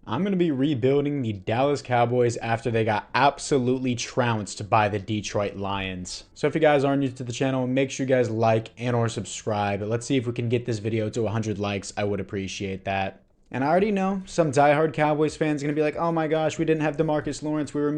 I'm going to be rebuilding the Dallas Cowboys after they got absolutely trounced by the Detroit Lions. So if you guys are new to the channel, make sure you guys like and or subscribe. Let's see if we can get this video to 100 likes. I would appreciate that. And I already know some diehard Cowboys fans are gonna be like, "Oh my gosh, we didn't have DeMarcus Lawrence. We were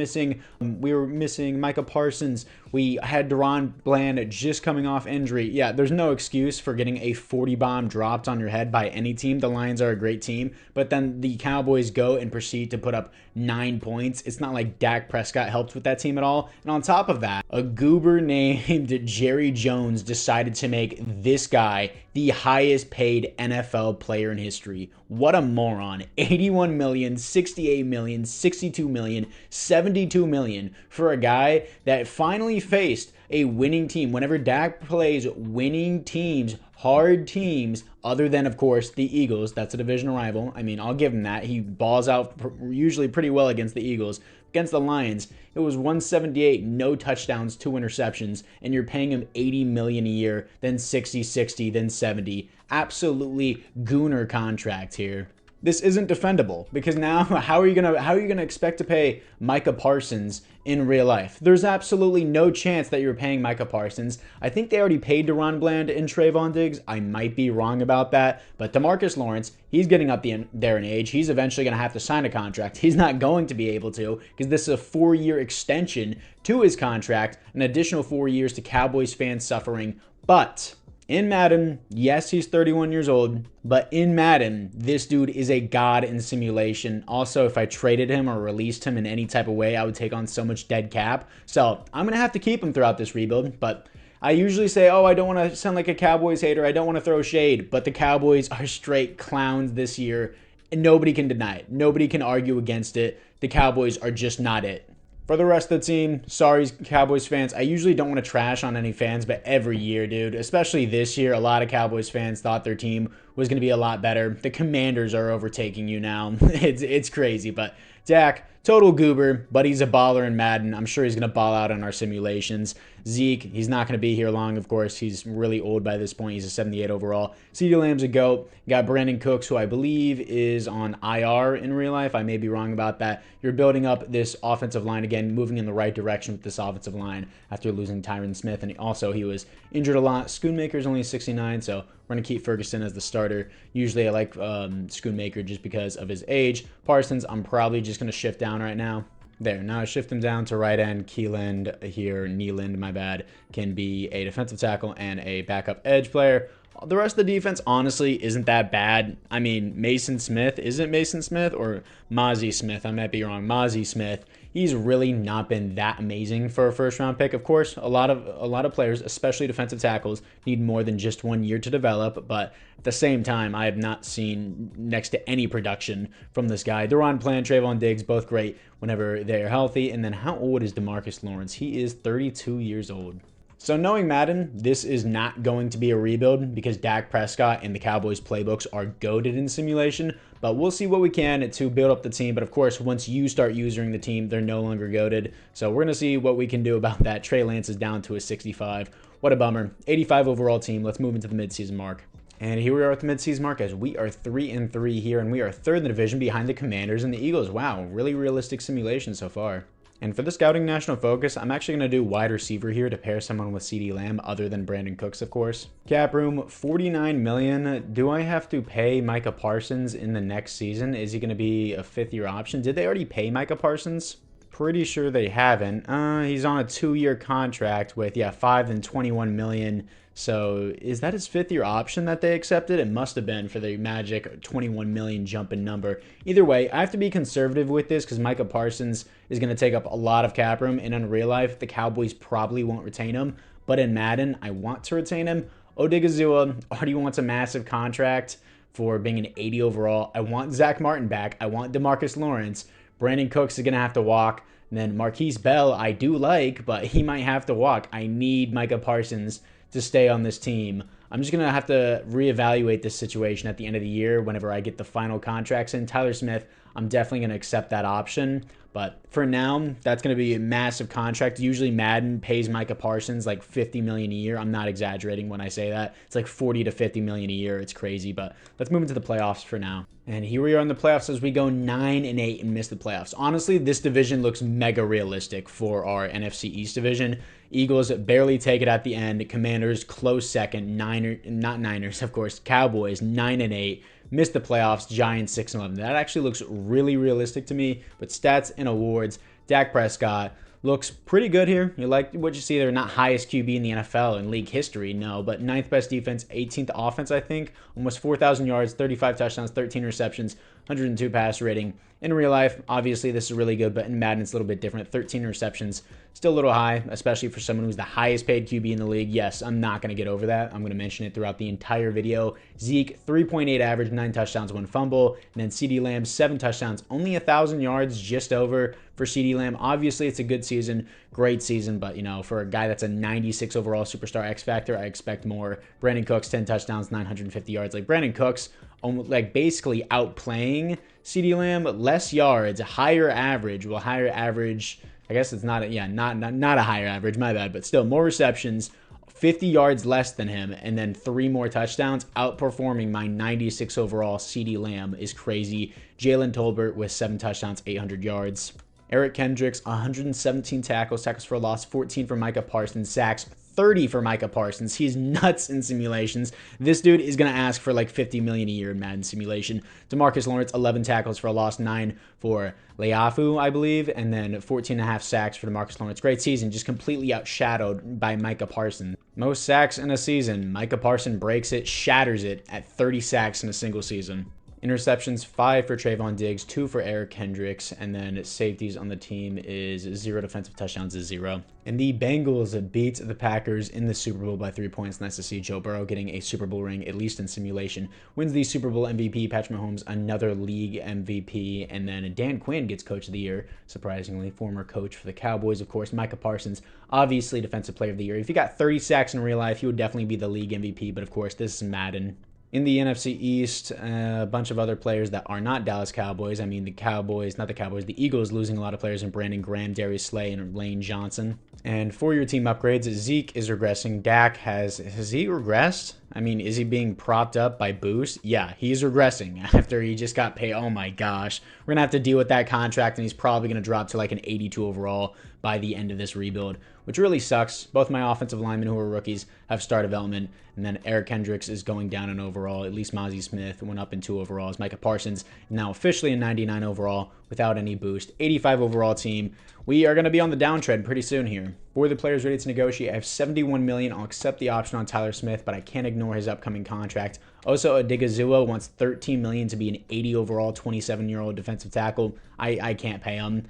missing Micah Parsons. We had Deron Bland just coming off injury." Yeah, there's no excuse for getting a 40 bomb dropped on your head by any team. The Lions are a great team, but then the Cowboys go and proceed to put up 9 points. It's not like Dak Prescott helped with that team at all. And on top of that, a goober named Jerry Jones decided to make this guy the highest paid NFL player in history. What a moron. 81 million, 68 million, 62 million, 72 million for a guy that finally faced a winning team. Whenever Dak plays winning teams, hard teams, other than, of course, the Eagles, that's a divisional rival. I mean, I'll give him that. He balls out usually pretty well against the Eagles. Against the Lions, it was 178, no touchdowns, 2 interceptions, and you're paying him 80 million a year, then 60, then 70. Absolutely gooner contract here. This isn't defendable because now how are you gonna expect to pay Micah Parsons in real life? There's absolutely no chance that you're paying Micah Parsons. I think they already paid Deron Bland and Trayvon Diggs. I might be wrong about that, but DeMarcus Lawrence, he's getting up there in age. He's eventually gonna have to sign a contract. He's not going to be able to because this is a 4-year extension to his contract, an additional 4 years to Cowboys fans suffering, but in Madden, yes, he's 31 years old, but in Madden, this dude is a god in simulation. Also, if I traded him or released him in any type of way, I would take on so much dead cap. So I'm going to have to keep him throughout this rebuild, but I usually say, oh, I don't want to sound like a Cowboys hater. I don't want to throw shade, but the Cowboys are straight clowns this year, and nobody can deny it. Nobody can argue against it. The Cowboys are just not it. For the rest of the team, sorry, Cowboys fans. I usually don't want to trash on any fans, but every year, dude, especially this year, a lot of Cowboys fans thought their team was going to be a lot better. The Commanders are overtaking you now. It's crazy, but Dak, total goober, but he's a baller in Madden. I'm sure he's going to ball out on our simulations. Zeke, he's not going to be here long, of course. He's really old by this point. He's a 78 overall. CeeDee Lamb's a GOAT. You got Brandon Cooks, who I believe is on IR in real life. I may be wrong about that. You're building up this offensive line again, moving in the right direction with this offensive line after losing Tyron Smith. And also, he was injured a lot. Schoonmaker's only 69, so we're going to keep Ferguson as the starter. Usually, I like Schoonmaker just because of his age. Parsons, I'm probably just going to shift down right now. There, now I shift him down to right end. Keeland here, Neeland, my bad, can be a defensive tackle and a backup edge player. The rest of the defense, honestly, isn't that bad. I mean, Mason Smith, is it Mason Smith or Mozzie Smith? I might be wrong. Mozzie Smith. He's really not been that amazing for a first-round pick. Of course, a lot of players, especially defensive tackles, need more than just 1 year to develop. But at the same time, I have not seen next to any production from this guy. Deron Bland, Trayvon Diggs, both great whenever they are healthy. And then how old is DeMarcus Lawrence? He is 32 years old. So knowing Madden, this is not going to be a rebuild because Dak Prescott and the Cowboys playbooks are goated in simulation, but we'll see what we can to build up the team. But of course, once you start using the team, they're no longer goated. So we're going to see what we can do about that. Trey Lance is down to a 65. What a bummer. 85 overall team. Let's move into the midseason mark. And here we are at the midseason mark as we are 3-3 here, and we are third in the division behind the Commanders and the Eagles. Wow, really realistic simulation so far. And for the scouting national focus, I'm actually going to do wide receiver here to pair someone with CeeDee Lamb other than Brandon Cooks, of course. Cap room, $49 million. Do I have to pay Micah Parsons in the next season? Is he going to be a 5th-year option? Did they already pay Micah Parsons? Pretty sure they haven't. He's on a 2-year contract with, yeah, $5 and $21 million. So is that his 5th-year option that they accepted? It must have been for the magic 21 million jump in number. Either way, I have to be conservative with this because Micah Parsons is going to take up a lot of cap room. And in real life, the Cowboys probably won't retain him. But in Madden, I want to retain him. Odigizua already wants a massive contract for being an 80 overall. I want Zach Martin back. I want DeMarcus Lawrence. Brandon Cooks is going to have to walk. And then Marquise Bell, I do like, but he might have to walk. I need Micah Parsons to stay on this team. I'm just going to have to reevaluate this situation at the end of the year whenever I get the final contracts in. Tyler Smith, I'm definitely going to accept that option. But for now, that's going to be a massive contract. Usually Madden pays Micah Parsons like $50 million a year. I'm not exaggerating when I say that. It's like $40 to $50 million a year. It's crazy. But let's move into the playoffs for now. And here we are in the playoffs as we go 9-8 and miss the playoffs. Honestly, this division looks mega realistic for our NFC East division. Eagles barely take it at the end. Commanders close second. Not Niners, of course. Cowboys 9-8. Missed the playoffs. Giants 6-11. That actually looks really realistic to me. But stats and awards, Dak Prescott looks pretty good here. You like what you see there. Not highest QB in the NFL in league history, no, but 9th best defense, 18th offense, I think. Almost 4,000 yards, 35 touchdowns, 13 receptions, 102 pass rating. In real life, obviously this is really good, but in Madden it's a little bit different. 13 receptions, still a little high, especially for someone who's the highest paid QB in the league. Yes, I'm not going to get over that. I'm going to mention it throughout the entire video. Zeke, 3.8 average, 9 touchdowns, 1 fumble. And then CeeDee Lamb, 7 touchdowns, only 1,000 yards, just over for CeeDee Lamb. Obviously, it's a good season, great season, but, you know, for a guy that's a 96 overall superstar X Factor, I expect more. Brandon Cooks, 10 touchdowns, 950 yards. Like, Brandon Cooks, almost like basically outplaying CeeDee Lamb, less yards, higher average. Well, higher average, I guess it's not a higher average, my bad, but still more receptions, 50 yards less than him, and then 3 more touchdowns, outperforming my 96 overall CeeDee Lamb is crazy. Jalen Tolbert with 7 touchdowns, 800 yards. Eric Kendricks, 117 tackles for a loss, 14 for Micah Parsons, sacks, 30 for Micah Parsons. He's nuts in simulations. This dude is going to ask for like $50 million a year in Madden simulation. DeMarcus Lawrence, 11 tackles for a loss, 9 for Leafu, I believe, and then 14.5 sacks for DeMarcus Lawrence. Great season, just completely outshadowed by Micah Parsons. Most sacks in a season. Micah Parsons breaks it, shatters it at 30 sacks in a single season. Interceptions, 5 for Trayvon Diggs, 2 for Eric Kendricks, and then safeties on the team is 0. Defensive touchdowns is 0. And the Bengals beat the Packers in the Super Bowl by 3 points. Nice to see Joe Burrow getting a Super Bowl ring, at least in simulation. Wins the Super Bowl MVP, Patrick Mahomes, another league MVP, and then Dan Quinn gets Coach of the Year, surprisingly. Former coach for the Cowboys, of course. Micah Parsons, obviously Defensive Player of the Year. If he got 30 sacks in real life, he would definitely be the league MVP, but of course, this is Madden. In the NFC East, a bunch of other players that are not Dallas Cowboys. I mean, the Eagles losing a lot of players in Brandon Graham, Darius Slay, and Lane Johnson. And for your team upgrades, Zeke is regressing. Dak has he regressed? I mean, is he being propped up by Boost? Yeah, he's regressing after he just got paid. Oh my gosh. We're going to have to deal with that contract, and he's probably going to drop to like an 82 overall by the end of this rebuild, which really sucks. Both my offensive linemen who are rookies have star development, and then Eric Kendricks is going down in overall. At least Mozzie Smith went up in 2 overalls. Micah Parsons now officially a 99 overall without any boost. 85 overall team. We are going to be on the downtrend pretty soon here. For the players ready to negotiate, I have $71 million. I'll accept the option on Tyler Smith, but I can't ignore his upcoming contract. Osa Odigizua wants $13 million to be an 80 overall, 27-year-old defensive tackle. I can't pay him.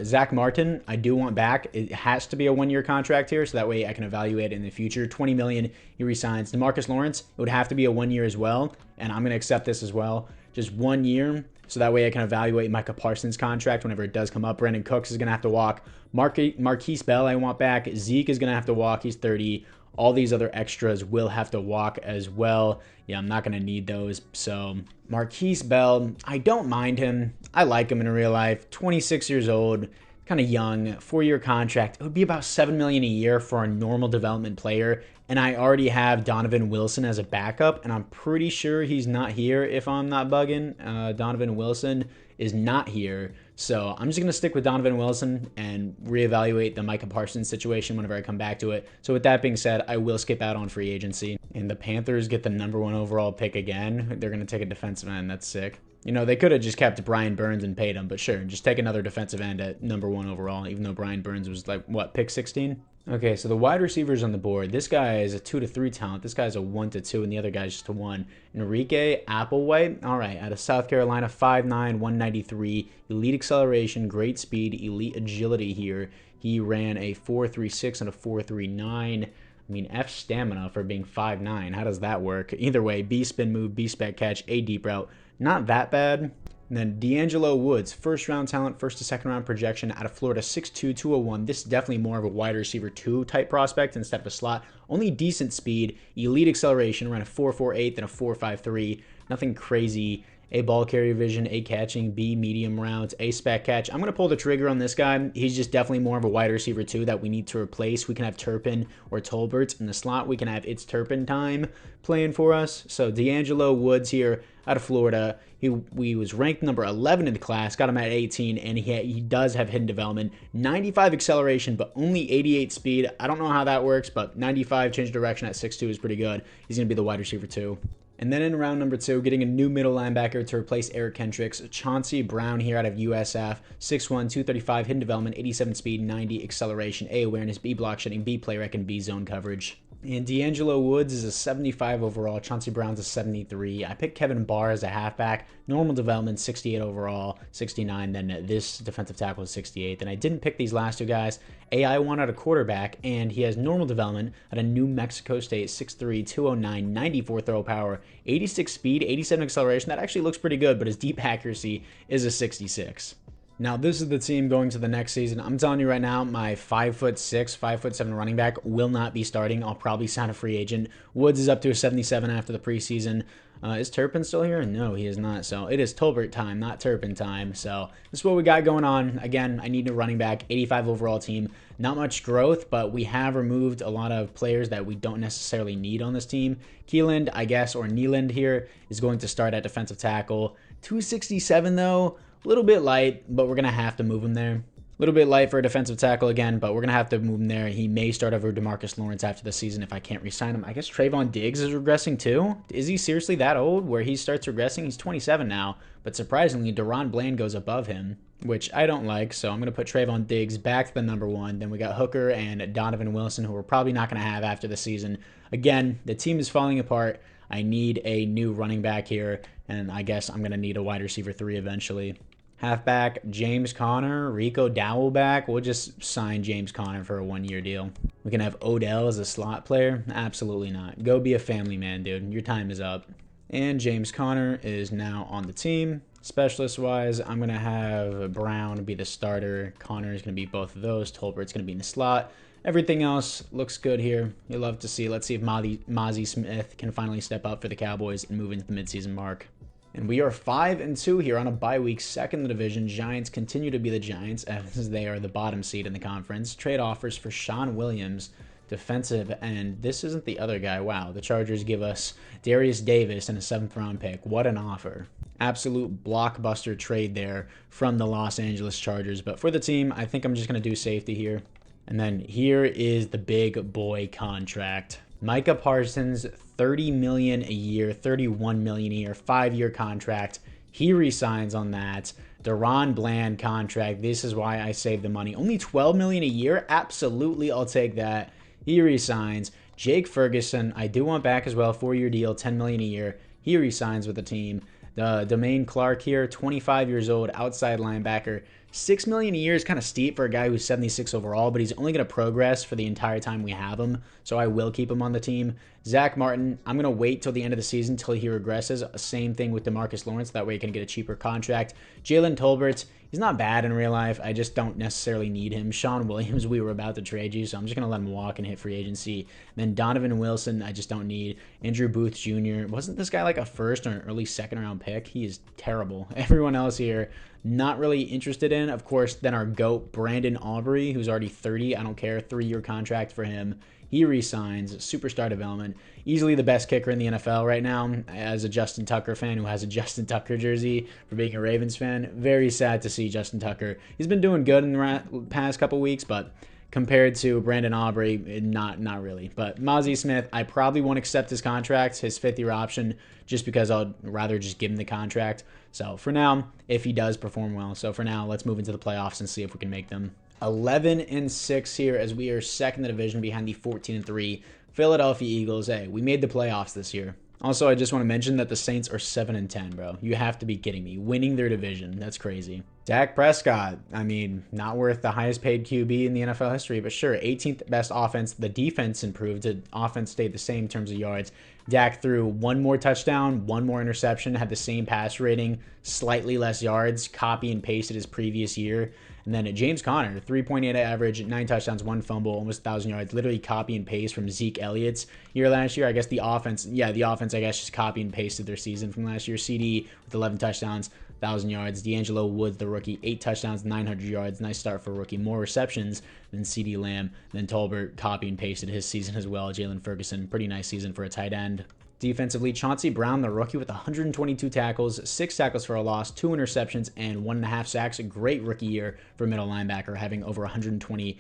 Zach Martin, I do want back. It has to be a 1-year contract here, so that way I can evaluate it in the future. $20 million, he resigns. DeMarcus Lawrence, it would have to be a 1 year as well, and I'm going to accept this as well. Just 1 year, so that way I can evaluate Micah Parsons' contract whenever it does come up. Brandon Cooks is going to have to walk. Marquise Bell, I want back. Zeke is going to have to walk. He's 30. All these other extras will have to walk as well. Yeah, I'm not going to need those. So Marquise Bell, I don't mind him. I like him in real life. 26 years old, kind of young, 4-year contract. It would be about $7 million a year for a normal development player. And I already have Donovan Wilson as a backup, and I'm pretty sure he's not here if I'm not bugging. Donovan Wilson is not here. So I'm just going to stick with Donovan Wilson and reevaluate the Micah Parsons situation whenever I come back to it. So with that being said, I will skip out on free agency. And the Panthers get the #1 overall pick again. They're going to take a defensive end. That's sick. You know, they could have just kept Brian Burns and paid him, but sure, just take another defensive end at #1 overall, even though Brian Burns was like, what, pick 16? Okay, so the wide receivers on the board, this guy is a 2 to 3 talent. This guy's a 1 to 2, and the other guy's just a 1. Enrique Applewhite, all right, out of South Carolina, 5'9", 193, elite acceleration, great speed, elite agility here. He ran a 4.36 and a 4.39. I mean, F stamina for being 5'9". How does that work? Either way, B spin move, B spec catch, A deep route. Not that bad. And then D'Angelo Woods, first round talent, first to second round projection out of Florida, 6'2", 201. This is definitely more of a wide receiver 2 type prospect instead of a slot. Only decent speed, elite acceleration, ran a 4.48 and a 4.53. Nothing crazy A ball carrier vision, A catching, B medium routes, A spec catch. I'm going to pull the trigger on this guy. He's just definitely more of a wide receiver too that we need to replace. We can have Turpin or Tolbert in the slot. We can have It's Turpin time playing for us. So D'Angelo Woods here out of Florida. He was ranked number 11 in the class, got him at 18, and he does have hidden development. 95 acceleration, but only 88 speed. I don't know how that works, but 95 change direction at 6'2 is pretty good. He's going to be the wide receiver too. And then in round number 2, getting a new middle linebacker to replace Eric Kendricks, Chauncey Brown here out of USF, 6'1", 235, hidden development, 87 speed, 90 acceleration, A awareness, B block shedding, B play rec, and B zone coverage. And D'Angelo Woods is a 75 overall. Chauncey Brown's a 73. I picked Kevin Barr as a halfback. Normal development, 68 overall, 69. Then this defensive tackle is 68. Then I didn't pick these last two guys. AI won out a quarterback, and he has normal development at a New Mexico State, 6'3", 209, 94 throw power, 86 speed, 87 acceleration. That actually looks pretty good, but his deep accuracy is a 66. Now, this is the team going to the next season. I'm telling you right now, my 5'6", 5'7" running back will not be starting. I'll probably sign a free agent. Woods is up to a 77 after the preseason. Is Turpin still here? No, he is not. So it is Tolbert time, not Turpin time. So this is what we got going on. Again, I need a running back, 85 overall team. Not much growth, but we have removed a lot of players that we don't necessarily need on this team. Keeland, I guess, or Neeland here is going to start at defensive tackle. 267 though. A little bit light, but we're going to have to move him there. A little bit light for a defensive tackle again, but we're going to have to move him there. He may start over DeMarcus Lawrence after the season if I can't re-sign him. I guess Trayvon Diggs is regressing too. Is he seriously that old where he starts regressing? He's 27 now, but surprisingly, Deron Bland goes above him, which I don't like, so I'm going to put Trayvon Diggs back to the number 1. Then we got Hooker and Donovan Wilson, who we're probably not going to have after the season. Again, the team is falling apart. I need a new running back here, and I guess I'm going to need a wide receiver 3 eventually. Halfback, James Conner, Rico Dowell back. We'll just sign James Conner for a 1-year deal. We can have Odell as a slot player. Absolutely not. Go be a family man, dude. Your time is up. And James Conner is now on the team. Specialist-wise, I'm going to have Brown be the starter. Conner is going to be both of those. Tolbert's going to be in the slot. Everything else looks good here. You'll love to see. Let's see if Mozzie Smith can finally step up for the Cowboys and move into the midseason mark. And we are 5-2 here on a bye week, second in the division. Giants continue to be the Giants as they are the bottom seed in the conference. Trade offers for Sean Williams, defensive end. This isn't the other guy. Wow, the Chargers give us Darius Davis and a 7th-round pick. What an offer. Absolute blockbuster trade there from the Los Angeles Chargers. But for the team, I think I'm just going to do safety here. And then here is the big boy contract. Micah Parsons, $30 million a year, $31 million a year, 5-year contract. He resigns on that. Deron Bland contract. This is why I save the money. Only $12 million a year. Absolutely, I'll take that. He resigns. Jake Ferguson, I do want back as well. 4-year deal, $10 million a year. He resigns with the team. Domain Clark here, 25 years old, outside linebacker. $6 million a year is kind of steep for a guy who's 76 overall, but he's only going to progress for the entire time we have him, so I will keep him on the team. Zach Martin, I'm going to wait till the end of the season till he regresses. Same thing with DeMarcus Lawrence. That way he can get a cheaper contract. Jalen Tolbert, he's not bad in real life. I just don't necessarily need him. Sean Williams, we were about to trade you, so I'm just going to let him walk and hit free agency. Then Donovan Wilson, I just don't need. Andrew Booth Jr. Wasn't this guy like a first or an early second-round pick? He is terrible. Everyone else here, not really interested in. Of course, then our GOAT, Brandon Aubrey, who's already 30. I don't care. 3-year contract for him. He resigns. Superstar development. Easily the best kicker in the NFL right now. As a Justin Tucker fan who has a Justin Tucker jersey for being a Ravens fan, very sad to see Justin Tucker. He's been doing good in the past couple weeks, but compared to Brandon Aubrey, not really. But Mozzie Smith, I probably won't accept his contract, his 5th-year option, just because I'd rather just give him the contract. So for now, if he does perform well. So for now, let's move into the playoffs and see if we can make them. 11-6 here as we are second in the division behind the 14-3 Philadelphia Eagles. Hey, we made the playoffs this year. Also, I just want to mention that the Saints are 7-10, bro. You have to be kidding me. Winning their division. That's crazy. Dak Prescott, I mean, not worth the highest paid QB in the NFL history, but sure, 18th best offense. The defense improved. The offense stayed the same in terms of yards. Dak threw one more touchdown, one more interception, had the same pass rating, slightly less yards, copy and pasted his previous year. And then James Conner, 3.8 average, 9 touchdowns, 1 fumble, almost 1,000 yards, literally copy and paste from Zeke Elliott's year last year. I guess the offense, I guess, just copy and pasted their season from last year. CD with 11 touchdowns, 1,000 yards. D'Angelo Woods, the rookie, 8 touchdowns, 900 yards. Nice start for a rookie. More receptions than CD Lamb. Then Tolbert copy and pasted his season as well. Jalen Ferguson, pretty nice season for a tight end. Defensively, Chauncey Brown, the rookie, with 122 tackles, 6 tackles for a loss, 2 interceptions, and 1.5 sacks. A great rookie year for middle linebacker, having over 120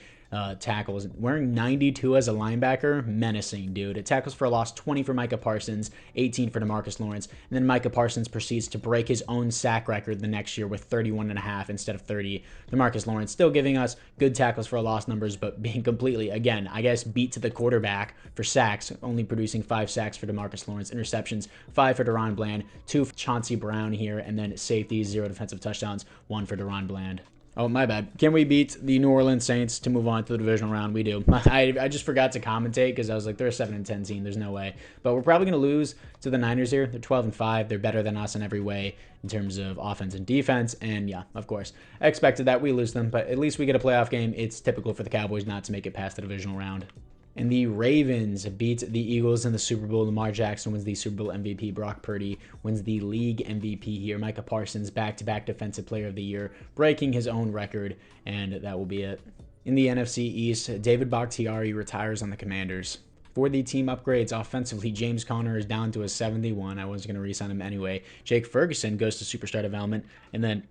tackles. Wearing 92 as a linebacker, menacing, dude. It tackles for a loss, 20 for Micah Parsons, 18 for DeMarcus Lawrence. And then Micah Parsons proceeds to break his own sack record the next year with 31.5 instead of 30. DeMarcus Lawrence still giving us good tackles for a loss numbers, but being completely, again, I guess, beat to the quarterback for sacks, only producing 5 sacks for DeMarcus Lawrence. Interceptions, 5 for Deron Bland, 2 for Chauncey Brown here, and then safeties, 0 defensive touchdowns, 1 for Deron Bland. Oh, my bad. Can we beat the New Orleans Saints to move on to the divisional round? We do. I just forgot to commentate because I was like, they're a 7-10 team. There's no way. But we're probably going to lose to the Niners here. They're 12-5. They're better than us in every way in terms of offense and defense. And yeah, of course, I expected that we lose them. But at least we get a playoff game. It's typical for the Cowboys not to make it past the divisional round. And the Ravens beat the Eagles in the Super Bowl. Lamar Jackson wins the Super Bowl MVP. Brock Purdy wins the league MVP here. Micah Parsons, back-to-back Defensive Player of the Year, breaking his own record, and that will be it. In the NFC East, David Bakhtiari retires on the Commanders. For the team upgrades, offensively, James Conner is down to a 71. I wasn't going to re-sign him anyway. Jake Ferguson goes to superstar development, and then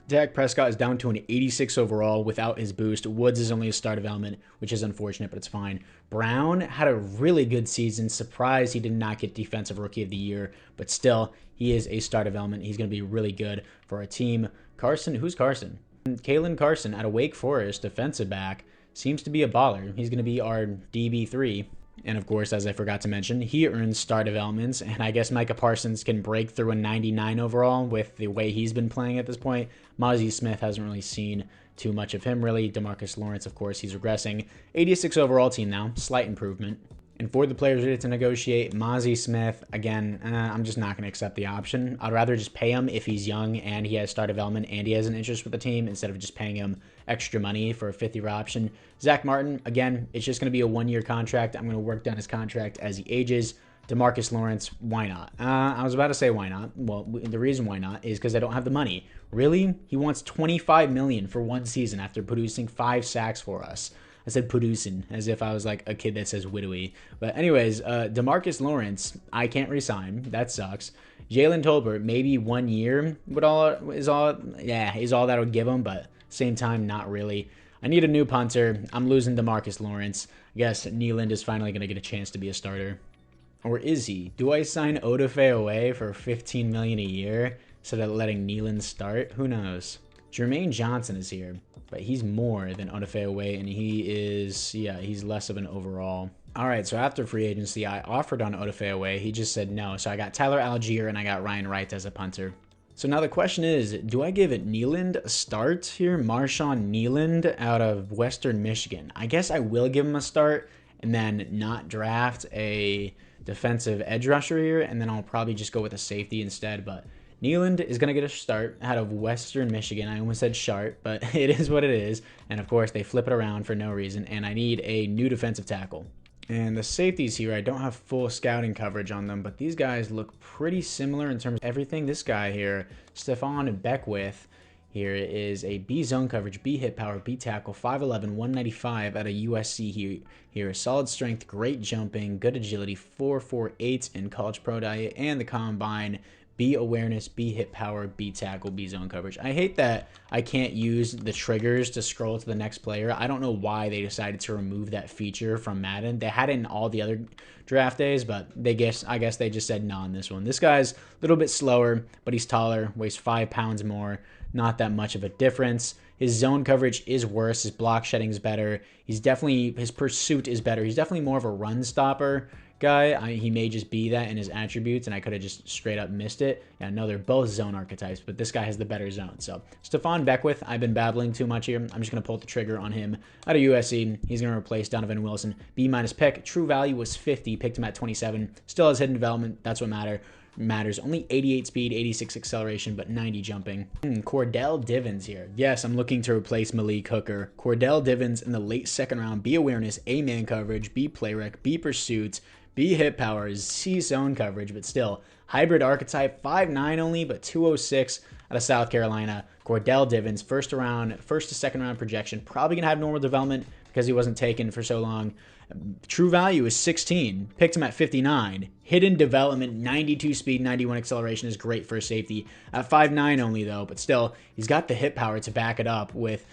Dak Prescott is down to an 86 overall without his boost. Woods is only a star development, which is unfortunate, but it's fine. Brown had a really good season. Surprised he did not get Defensive Rookie of the Year, but still, he is a star development. He's going to be really good for our team. Carson, who's Carson? Kalen Carson out of Wake Forest, defensive back, seems to be a baller. He's going to be our DB3. And of course, as I forgot to mention, he earns star developments, and I guess Micah Parsons can break through a 99 overall with the way he's been playing at this point. Mozzie Smith hasn't really seen too much of him, really. DeMarcus Lawrence, of course, he's regressing. 86 overall team now, slight improvement. And for the players ready to negotiate, Mozzie Smith, again, I'm just not going to accept the option. I'd rather just pay him if he's young and he has star development and he has an interest with the team instead of just paying him extra money for a 5th-year option. Zach Martin, again, it's just going to be a 1-year contract. I'm going to work down his contract as he ages. DeMarcus Lawrence, why not? I was about to say why not. Well, the reason why not is because I don't have the money. Really? He wants $25 million for 1 season after producing 5 sacks for us. I said producing, as if I was like a kid that says widowy. But anyways, DeMarcus Lawrence, I can't resign. That sucks. Jalen Tolbert, maybe 1 year is all that'll give him, but same time, not really. I need a new punter. I'm losing DeMarcus Lawrence. I guess Nealand is finally going to get a chance to be a starter. Or is he? Do I sign Odafe away for $15 million a year instead of letting Nealand start? Who knows? Jermaine Johnson is here, but he's more than Odafe away, and he's less of an overall. All right, so after free agency, I offered on Odafe away. He just said no. So I got Tyler Algier and I got Ryan Wright as a punter. So now the question is, do I give Nealand a start here? Marshawn Nealand out of Western Michigan. I guess I will give him a start and then not draft a defensive edge rusher here, and then I'll probably just go with a safety instead, but Nealand is going to get a start out of Western Michigan. I almost said Shart, but it is what it is. And of course, they flip it around for no reason, and I need a new defensive tackle. And the safeties here, I don't have full scouting coverage on them, but these guys look pretty similar in terms of everything. This guy here, Stephon Beckwith, here is a B zone coverage, B hit power, B tackle, 5'11", 195 out of USC here. Solid strength, great jumping, good agility, 4.48 in college pro diet and the combine. B awareness, B hit power, B tackle, B zone coverage. I hate that I can't use the triggers to scroll to the next player. I don't know why they decided to remove that feature from Madden. They had it in all the other draft days, but I guess they just said no on this one. This guy's a little bit slower, but he's taller, weighs 5 pounds more. Not that much of a difference. His zone coverage is worse. His block shedding is better. His pursuit is better. He's definitely more of a run stopper guy. He may just be that in his attributes, and I could have just straight up missed it. Yeah, no, they're both zone archetypes, but this guy has the better zone. So Stephon Beckwith, I've been babbling too much here. I'm just going to pull the trigger on him out of USC. He's going to replace Donovan Wilson. B- pick. True value was 50. Picked him at 27. Still has hidden development. That's what matters. Only 88 speed, 86 acceleration, but 90 jumping. Cordell Divins here. Yes, I'm looking to replace Malik Hooker. Cordell Divins in the late second round. B awareness, A man coverage, B play rec, B pursuits, B hit power, C zone coverage, but still hybrid archetype, 5'9" only, but 206 out of South Carolina. Cordell Divins, first to second round projection. Probably gonna have normal development because he wasn't taken for so long. True value is 16. Picked him at 59. Hidden development, 92 speed, 91 acceleration is great for a safety. At 5'9" only though, but still, he's got the hit power to back it up with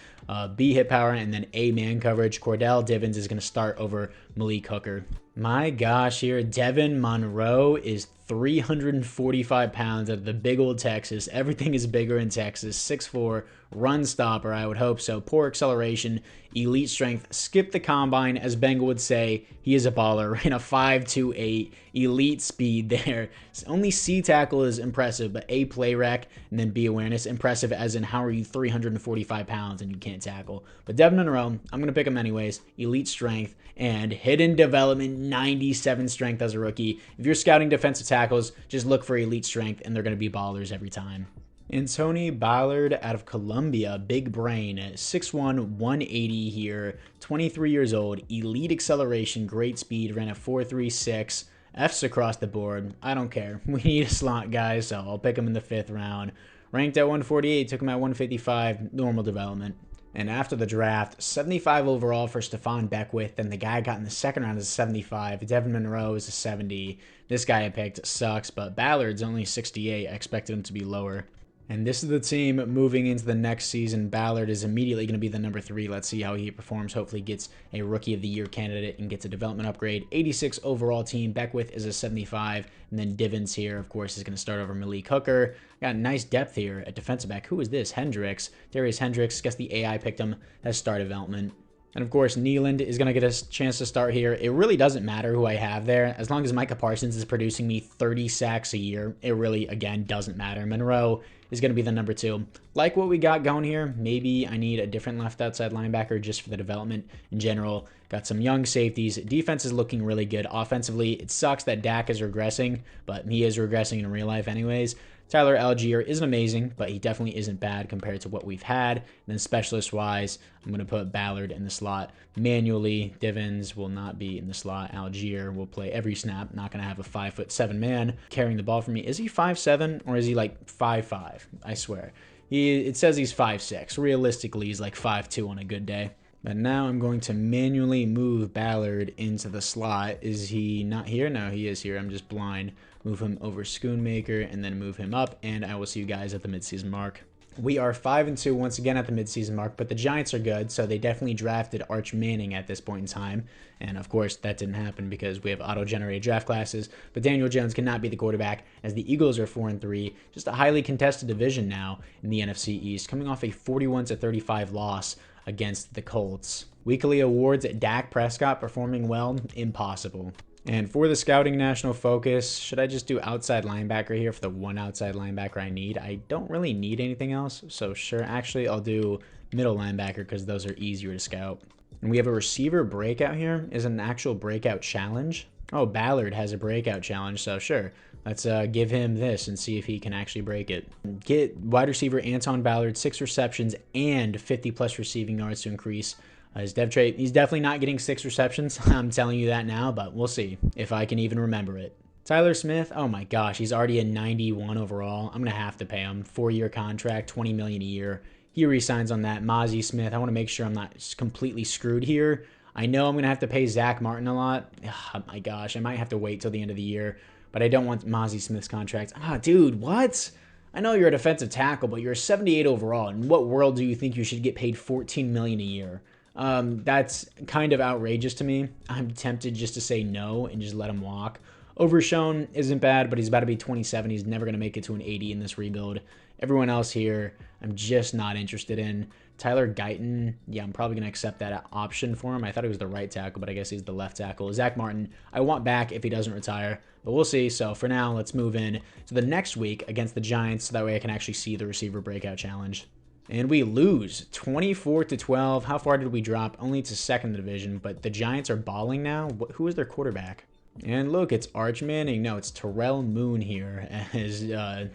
B hit power and then A man coverage. Cordell Divins is going to start over Malik Hooker. My gosh, here, Devin Monroe is 345 pounds out of the big old Texas. Everything is bigger in Texas. 6'4", run stopper, I would hope so. Poor acceleration, elite strength, skip the combine, as Bengal would say. He is a baller. Ran a 5'2'8", elite speed there. Only C tackle is impressive, but A play rec and then B awareness. Impressive as in how are you 345 pounds and you can't tackle. But Devin Monroe, I'm going to pick him anyways. Elite strength and hidden development, 97 strength as a rookie. If you're scouting defensive tackles, just look for elite strength and they're going to be ballers every time. And Tony Ballard out of Columbia, big brain, 6'1", 180 here, 23 years old, elite acceleration, great speed, ran a 4.36, F's across the board. I don't care. We need a slot guy, so I'll pick him in the 5th round. Ranked at 148, took him at 155, normal development. And after the draft, 75 overall for Stephon Beckwith, and the guy I got in the 2nd round is a 75. Devin Monroe is a 70. This guy I picked sucks, but Ballard's only 68. I expected him to be lower. And this is the team moving into the next season. Ballard is immediately going to be the number 3. Let's see how he performs. Hopefully gets a Rookie of the Year candidate and gets a development upgrade. 86 overall team. Beckwith is a 75. And then Divins here, of course, is going to start over Malik Hooker. Got nice depth here at defensive back. Who is this? Hendricks. Darius Hendricks. Guess the AI picked him as star development. And of course, Nealand is going to get a chance to start here. It really doesn't matter who I have there. As long as Micah Parsons is producing me 30 sacks a year, it really, again, doesn't matter. Monroe is going to be the number 2. Like what we got going here, maybe I need a different left outside linebacker just for the development in general. Got some young safeties. Defense is looking really good. Offensively, it sucks that Dak is regressing, but he is regressing in real life anyways. Tyler Algier isn't amazing, but he definitely isn't bad compared to what we've had. And then specialist-wise, I'm going to put Ballard in the slot. Manually, Divins will not be in the slot. Algier will play every snap. Not going to have a 5'7" man carrying the ball for me. Is he 5'7" or is he like 5'5"? I swear. It says he's 5'6". Realistically, he's like 5'2" on a good day. But now I'm going to manually move Ballard into the slot. Is he not here? No, he is here. I'm just blind. Move him over Schoonmaker and then move him up, and I will see you guys at the midseason mark. We are 5-2 once again at the midseason mark, but the Giants are good, so they definitely drafted Arch Manning at this point in time. And of course, that didn't happen because we have auto-generated draft classes. But Daniel Jones cannot be the quarterback as the Eagles are 4-3. Just a highly contested division now in the NFC East, coming off a 41-35 loss against the Colts. Weekly awards at Dak Prescott performing well, impossible. And for the scouting national focus, should I just do outside linebacker here for the one outside linebacker I need? I don't really need anything else, so sure. Actually, I'll do middle linebacker because those are easier to scout. And we have a receiver breakout here. Is an actual breakout challenge. Oh, Ballard has a breakout challenge, so sure. Let's give him this and see if he can actually break it. Get wide receiver Anton Ballard 6 receptions and 50+ receiving yards to increase his dev trait. He's definitely not getting 6 receptions. I'm telling you that now, but we'll see if I can even remember it. Tyler Smith, oh my gosh, he's already a 91 overall. I'm going to have to pay him. 4-year contract, $20 million a year. He resigns on that. Mozzie Smith, I want to make sure I'm not completely screwed here. I know I'm going to have to pay Zach Martin a lot. Oh my gosh, I might have to wait till the end of the year, but I don't want Mozzie Smith's contract. Dude, what? I know you're a defensive tackle, but you're a 78 overall. In what world do you think you should get paid $14 million a year? That's kind of outrageous to me. I'm tempted just to say no and just let him walk. Overshown isn't bad, but he's about to be 27. He's never going to make it to an 80 in this rebuild. Everyone else here, I'm just not interested in. Tyler Guyton, yeah, I'm probably going to accept that option for him. I thought he was the right tackle, but I guess he's the left tackle. Zach Martin, I want back if he doesn't retire, but we'll see. So for now, let's move in to the next week against the Giants, so that way I can actually see the receiver breakout challenge. And we lose 24-12. How far did we drop? Only to second division, but the Giants are balling now. Who is their quarterback? And look, it's Arch Manning. No, it's Terrell Moon here, as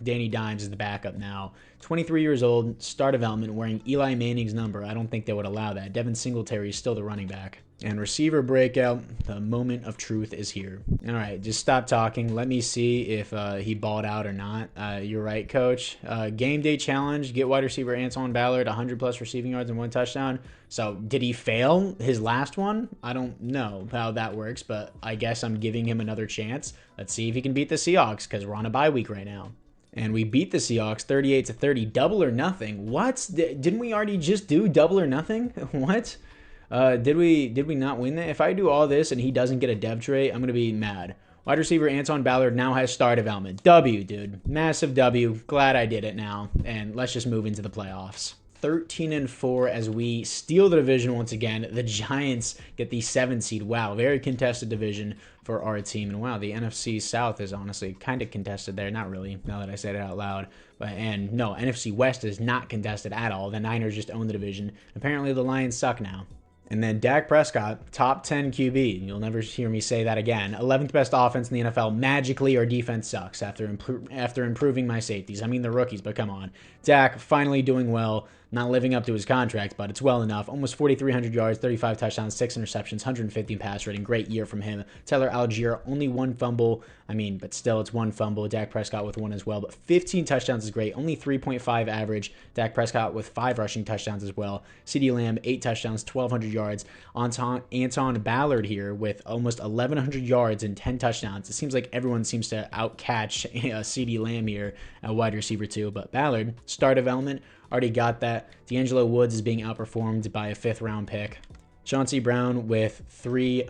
Danny Dimes is the backup now. 23 years old, star development, wearing Eli Manning's number. I don't think they would allow that. Devin Singletary is still the running back. And receiver breakout, the moment of truth is here. All right, just stop talking. Let me see if he balled out or not. You're right, coach. Game day challenge, get wide receiver Antoine Ballard 100+ receiving yards and 1 touchdown. So did he fail his last one? I don't know how that works, but I guess I'm giving him another chance. Let's see if he can beat the Seahawks, because we're on a bye week right now. And we beat the Seahawks 38-30, double or nothing. What? Didn't we already just do double or nothing? What? Did we not win that? If I do all this and he doesn't get a dev trait, I'm going to be mad. Wide receiver Antoine Ballard now has star development. W, dude. Massive W. Glad I did it now. And let's just move into the playoffs. 13-4 as we steal the division once again. The Giants get the 7th seed. Wow, very contested division for our team. And wow, the NFC South is honestly kind of contested there. Not really, now that I said it out loud. And no, NFC West is not contested at all. The Niners just own the division. Apparently the Lions suck now. And then Dak Prescott, top 10 QB. You'll never hear me say that again. 11th best offense in the NFL. Magically, our defense sucks after improving my safeties. I mean, the rookies, but come on. Dak finally doing well. Not living up to his contract, but it's well enough. Almost 4,300 yards, 35 touchdowns, 6 interceptions, 150 pass rating. Great year from him. Tyler Algier, only 1 fumble. I mean, but still, it's 1 fumble. Dak Prescott with 1 as well. But 15 touchdowns is great. Only 3.5 average. Dak Prescott with 5 rushing touchdowns as well. CeeDee Lamb, 8 touchdowns, 1,200 yards. Anton Ballard here with almost 1,100 yards and 10 touchdowns. It seems like everyone seems to outcatch CeeDee Lamb here at wide receiver 2. But Ballard, star development, already got that. D'Angelo Woods is being outperformed by a 5th-round pick. Chauncey Brown with 3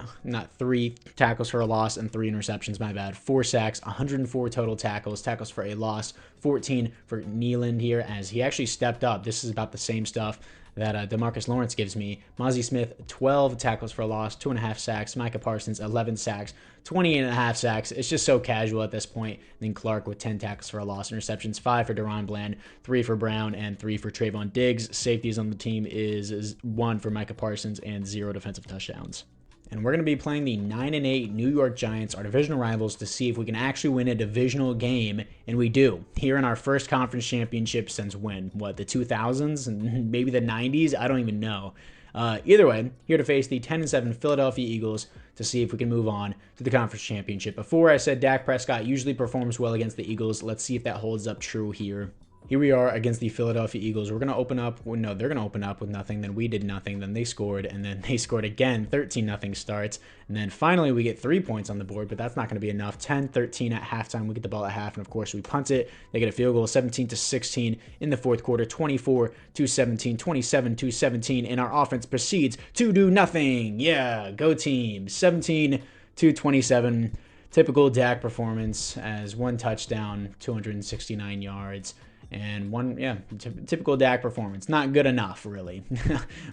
tackles for a loss and 3 interceptions, my bad. 4 sacks, 104 total tackles for a loss, 14 for Nealand here as he actually stepped up. This is about the same stuff that DeMarcus Lawrence gives me. Mozzie Smith, 12 tackles for a loss, 2.5 sacks. Micah Parsons, 11 sacks, 28.5 sacks. It's just so casual at this point. And then Clark with 10 tackles for a loss, interceptions, 5 for Deron Bland, 3 for Brown, and 3 for Trayvon Diggs. Safeties on the team is 1 for Micah Parsons and 0 defensive touchdowns. And we're going to be playing the 9-8 New York Giants, our divisional rivals, to see if we can actually win a divisional game. And we do. Here in our first conference championship since when? What, the 2000s? And maybe the 90s? I don't even know. Either way, here to face the 10-7 Philadelphia Eagles to see if we can move on to the conference championship. Before, I said Dak Prescott usually performs well against the Eagles. Let's see if that holds up true here. Here we are against the Philadelphia Eagles. We're going to open up. Well, no, they're going to open up with nothing. Then we did nothing. Then they scored. And then they scored again. 13-0 starts. And then finally we get 3 points on the board. But that's not going to be enough. 10-13 at halftime. We get the ball at half. And, of course, we punt it. They get a field goal. 17-16 in the 4th quarter. 24-17. 27-17. And our offense proceeds to do nothing. Yeah, go team. 17-27. Typical Dak performance as 1 touchdown, 269 yards. And typical Dak performance. Not good enough, really.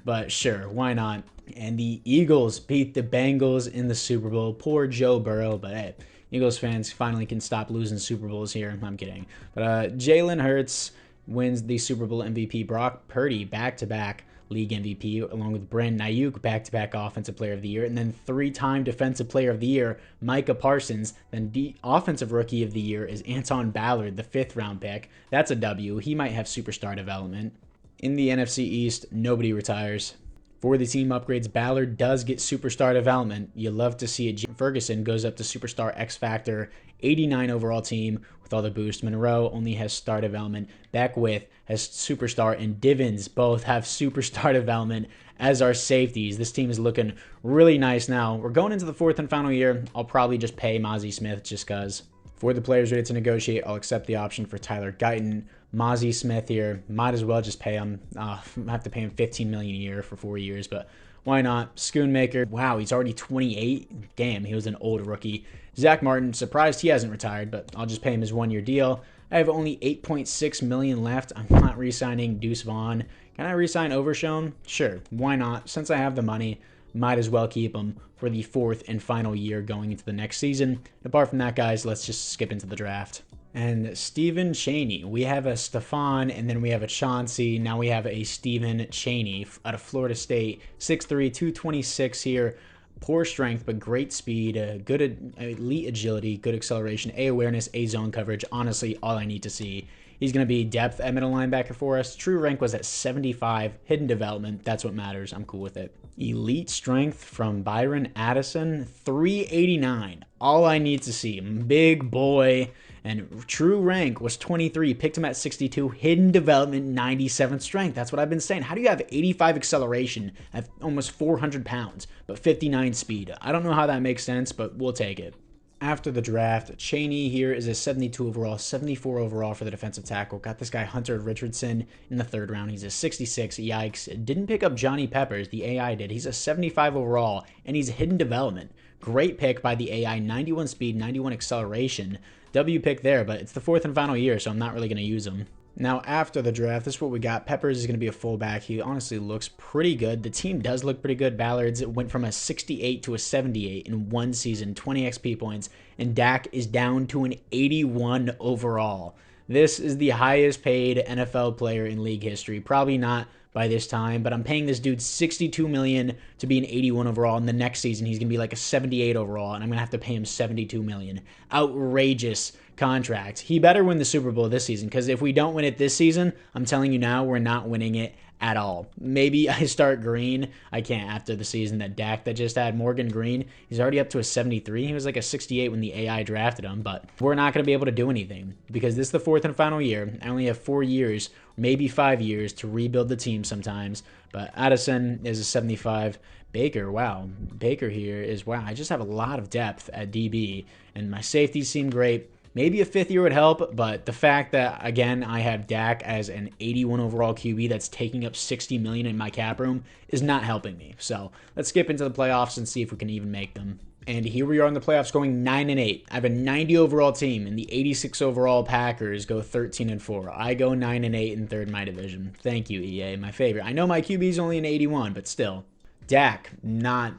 But sure, why not? And the Eagles beat the Bengals in the Super Bowl. Poor Joe Burrow, but hey, Eagles fans finally can stop losing Super Bowls here. I'm kidding. But Jalen Hurts wins the Super Bowl MVP. Brock Purdy, back-to-back league MVP, along with Brandon Ayuk, back-to-back Offensive Player of the Year, and then 3-time Defensive Player of the Year, Micah Parsons. Then the Offensive Rookie of the Year is Anton Ballard, the 5th-round pick. That's a W. He might have superstar development. In the NFC East, nobody retires. For the team upgrades, Ballard does get superstar development. You love to see it. Jim Ferguson goes up to superstar X Factor, 89 overall team with all the boost. Monroe only has star development. Beckwith has superstar, and Divins both have superstar development as our safeties. This team is looking really nice now. We're going into the 4th and final year. I'll probably just pay Mozzie Smith just because. For the players ready to negotiate, I'll accept the option for Tyler Guyton. Mozzie Smith here, might as well just pay him. I have to pay him $15 million a year for 4 years, but why not? Schoonmaker, wow, he's already 28. Damn, he was an old rookie. Zach Martin, surprised he hasn't retired, but I'll just pay him his 1-year deal. I have only 8.6 million left. I'm not re-signing Deuce Vaughn. Can I re-sign Overshown? Sure, why not? Since I have the money, might as well keep him for the 4th and final year going into the next season. Apart from that, guys, let's just skip into the draft. And Stephen Chaney. We have a Stefan, and then we have a Chauncey. Now we have a Stephen Chaney out of Florida State. 6'3", 226 here. Poor strength, but great speed, good elite agility, good acceleration, A awareness, A zone coverage. Honestly, all I need to see. He's going to be depth at middle linebacker for us. True rank was at 75. Hidden development, that's what matters. I'm cool with it. Elite strength from Byron Addison, 389. All I need to see. Big boy. And true rank was 23. Picked him at 62. Hidden development, 97 strength. That's what I've been saying. How do you have 85 acceleration at almost 400 pounds, but 59 speed? I don't know how that makes sense, but we'll take it. After the draft, Chaney here is a 72 overall, 74 overall for the defensive tackle. Got this guy Hunter Richardson in the 3rd round. He's a 66. Yikes. Didn't pick up Johnny Peppers. The AI did. He's a 75 overall, and he's hidden development. Great pick by the AI. 91 speed, 91 acceleration. W pick there, but it's the 4th and final year, so I'm not really going to use him. Now, after the draft, this is what we got. Peppers is going to be a fullback. He honestly looks pretty good. The team does look pretty good. Ballard's went from a 68 to a 78 in one season, 20 XP points, and Dak is down to an 81 overall. This is the highest paid NFL player in league history. Probably not by this time, but I'm paying this dude $62 million to be an 81 overall, and the next season he's going to be like a 78 overall, and I'm going to have to pay him $72 million. Outrageous contract. He better win the Super Bowl this season, because if we don't win it this season, I'm telling you now, we're not winning it at all. Maybe I start Green. I can't after the season that Dak that just had. Morgan Green, he's already up to a 73. He was like a 68 when the AI drafted him, but we're not going to be able to do anything because this is the 4th and final year. I only have 4 years, maybe 5 years to rebuild the team sometimes, but Addison is a 75. Baker, wow. Baker here is, wow, I just have a lot of depth at DB, and my safeties seem great. Maybe a 5th year would help, but the fact that, again, I have Dak as an 81 overall QB that's taking up $60 million in my cap room is not helping me. So let's skip into the playoffs and see if we can even make them. And here we are in the playoffs going 9-8. I have a 90 overall team, and the 86 overall Packers go 13-4. I go 9-8 in 3rd in my division. Thank you, EA, my favorite. I know my QB is only an 81, but still. Dak, not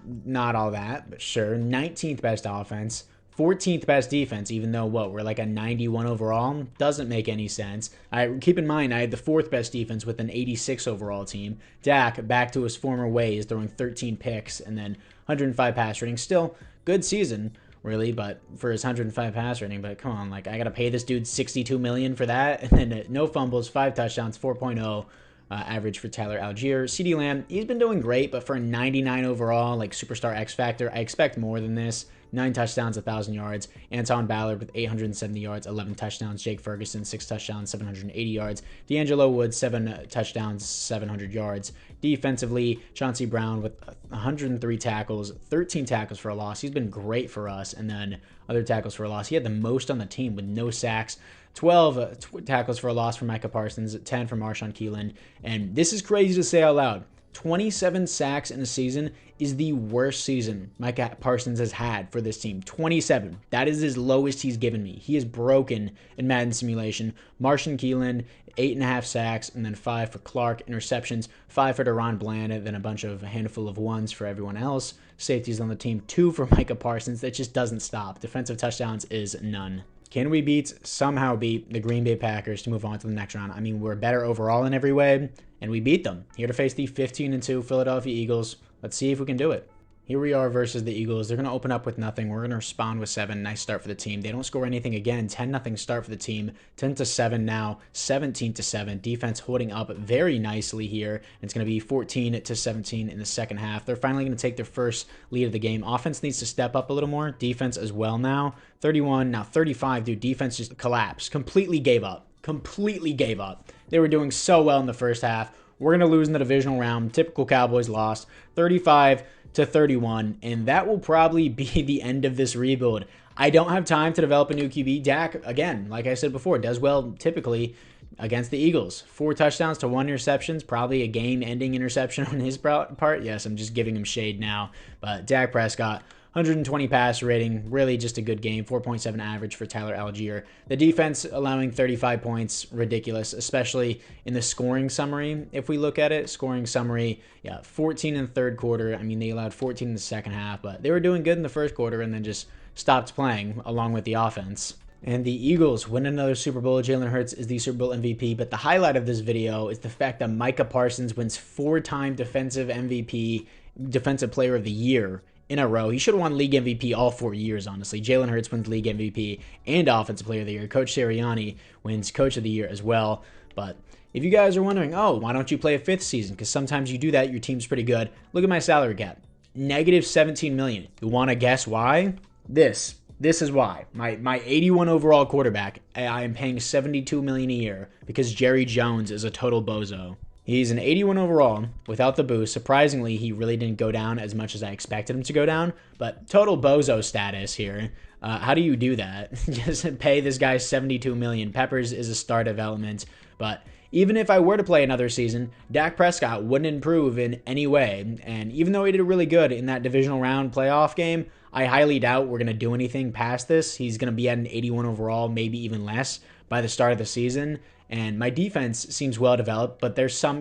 all that, but sure. 19th best offense. 14th best defense, even though, we're like a 91 overall? Doesn't make any sense. Keep in mind, I had the 4th best defense with an 86 overall team. Dak, back to his former ways, throwing 13 picks and then 105 pass rating. Still, good season, really, but for his 105 pass rating, but come on, like, I got to pay this dude $62 million for that? And then no fumbles, 5 touchdowns, 4.0. Average for Tyler Algier. CeeDee Lamb, he's been doing great, but for a 99 overall, like superstar X Factor, I expect more than this. 9 touchdowns, 1,000 yards. Anton Ballard with 870 yards, 11 touchdowns. Jake Ferguson, 6 touchdowns, 780 yards. D'Angelo Wood, 7 touchdowns, 700 yards. Defensively, Chauncey Brown with 103 tackles, 13 tackles for a loss. He's been great for us. And then other tackles for a loss. He had the most on the team with no sacks. 12 tackles for a loss from Micah Parsons, 10 from Marshawn Keelan. And this is crazy to say out loud. 27 sacks in a season is the worst season Micah Parsons has had for this team. 27. That is his lowest he's given me. He is broken in Madden simulation. Marshawn Keelan, 8.5 sacks, and then 5 for Clark. Interceptions, 5 for Deron Bland, and then a handful of 1s for everyone else. Safeties on the team, 2 for Micah Parsons. That just doesn't stop. Defensive touchdowns is none. Can we somehow beat the Green Bay Packers to move on to the next round? I mean, we're better overall in every way, and we beat them. Here to face the 15-2 Philadelphia Eagles. Let's see if we can do it. Here we are versus the Eagles. They're going to open up with nothing. We're going to respond with 7. Nice start for the team. They don't score anything again. 10-0 start for the team. 10-7 now. 17-7. Defense holding up very nicely here. It's going to be 14-17 in the second half. They're finally going to take their first lead of the game. Offense needs to step up a little more. Defense as well now. 31, now 35. Dude, defense just collapsed. Completely gave up. Completely gave up. They were doing so well in the first half. We're going to lose in the divisional round. Typical Cowboys loss. 35-31, and that will probably be the end of this rebuild. I don't have time to develop a new QB. Dak, again, like I said before, does well typically against the Eagles. 4 touchdowns to 1 interception, probably a game-ending interception on his part. Yes, I'm just giving him shade now, but Dak Prescott, 120 passer rating, really just a good game. 4.7 average for Tyler Algier. The defense allowing 35 points, ridiculous, especially in the scoring summary. If we look at it, scoring summary, yeah, 14 in the third quarter. I mean, they allowed 14 in the second half, but they were doing good in the first quarter and then just stopped playing along with the offense. And the Eagles win another Super Bowl. Jalen Hurts is the Super Bowl MVP. But the highlight of this video is the fact that Micah Parsons wins 4-time defensive MVP, Defensive Player of the Year in a row. He should have won League MVP all 4 years, honestly. Jalen Hurts wins League MVP and Offensive Player of the Year. Coach Sirianni wins Coach of the Year as well. But if you guys are wondering, oh, why don't you play a 5th season? Because sometimes you do that. Your team's pretty good. Look at my salary cap. Negative $17 million. You want to guess why? This is why. My 81 overall quarterback, I am paying $72 million a year because Jerry Jones is a total bozo. He's an 81 overall without the boost. Surprisingly, he really didn't go down as much as I expected him to go down, but total bozo status here. How do you do that? Just pay this guy $72 million. Peppers is a star development, but even if I were to play another season, Dak Prescott wouldn't improve in any way. And even though he did really good in that divisional round playoff game, I highly doubt we're going to do anything past this. He's going to be at an 81 overall, maybe even less by the start of the season. And my defense seems well developed, but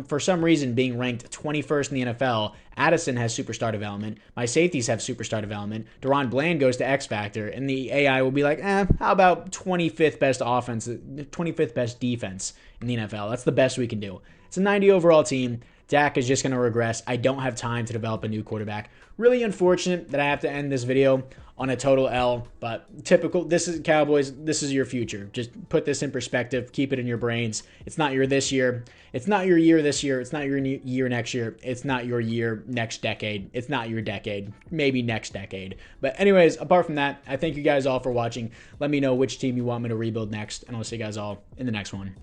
for some reason being ranked 21st in the NFL. Addison has superstar development. My safeties have superstar development. Deron Bland goes to X Factor, and the AI will be like, how about 25th best offense, 25th best defense in the NFL? That's the best we can do. It's a 90 overall team. Dak is just going to regress. I don't have time to develop a new quarterback. Really unfortunate that I have to end this video on a total L, but typical. This is Cowboys. This is your future. Just put this in perspective. Keep it in your brains. It's not your this year. It's not your year this year. It's not your year next year. It's not your year next decade. It's not your decade. Maybe next decade. But anyways, apart from that, I thank you guys all for watching. Let me know which team you want me to rebuild next, and I'll see you guys all in the next one.